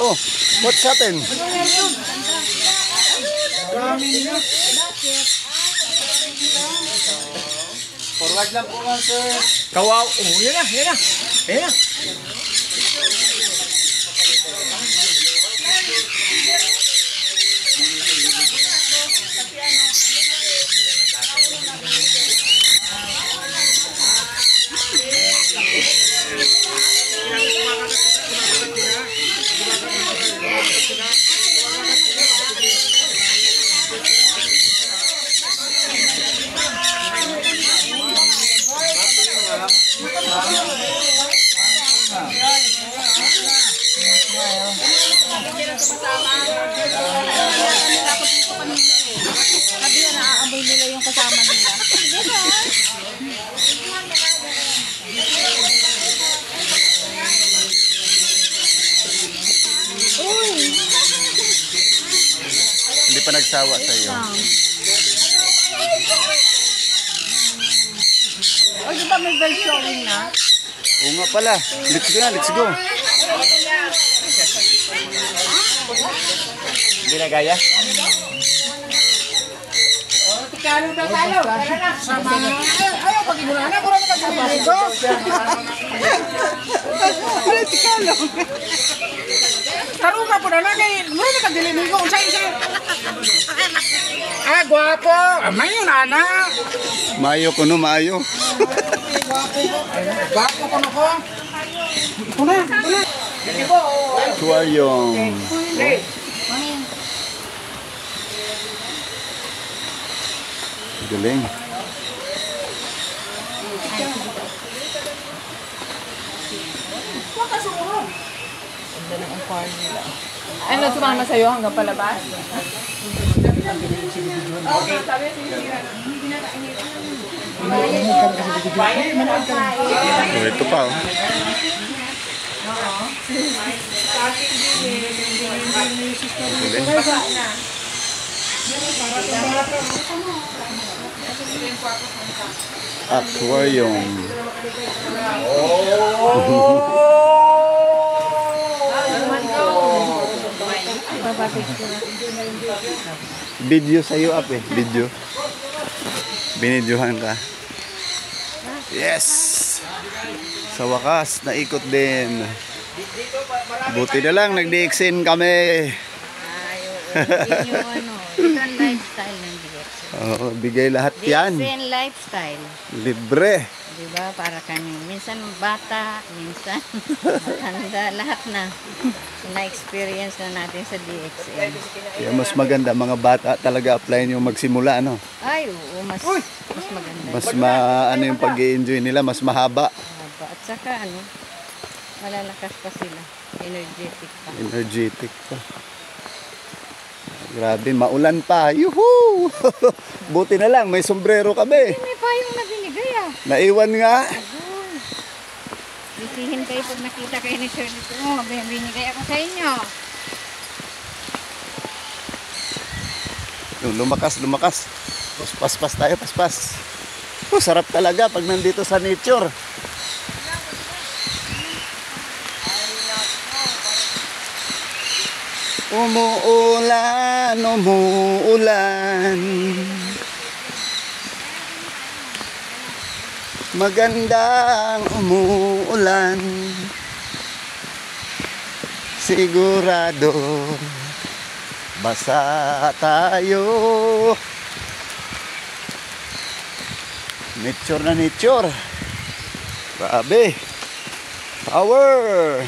Oh, what's happened? Forward lang po nga, sir. Kawaw. Oh, yan na, yan na. Yan na. Sabi na naaamoy nila yung kasama nila. Hindi pa nagsawa sa iyo. O, di ba may bell showing na? Oo nga pala. Let's go na, let's go. Hindi na gaya? Tikalo na tayo. Tara na. Sama na. Ayaw, pag-inulan na. Kung ano ka dito? Tikalo. Taro ka po na lang. Mura na ka-deliver ko. Isa-isa. Ah, guwapo. Mayo na na. Mayo ko no, mayo. Guwapo ko na ko. Ito na. Aquarium. Galing. Ano, sumama sa'yo hanggang palabas? So, ito pa oh. Aquarium. Video sa'yo up eh. Video. Binidyohan ka. Yes! Sa wakas, naikot din. Buti na lang, nag-DXN kami. Yung ano, yung lifestyle ng DXN. Oo, bigay lahat yan. DXN lifestyle. Libre. Diba? Para kami, minsan bata, minsan matanda, lahat na. Na-experience na natin sa DXN. Kaya mas maganda, mga bata talaga apply nyo magsimula, ano? Ay, oo, mas maganda. Mas ano yung pag-i-enjoy nila, mas mahaba. Haba. At saka ano, malalakas pa sila. Energetic pa. Energetic pa. Grabe, maulan pa. Yuhu! Buti na lang, may sombrero kami. May payong na binigay ah. Naiwan nga. Bisihin kayo pag nakita kayo ni Sir nito. Oh, binigay ako sa inyo. Lumakas, lumakas. Paspas tayo, paspas. Oh, sarap talaga pag nandito sa nature. Umuulan, umuulan. Magandang umuulan. Sigurado basa tayo. Nature na nature. Grabe. Power.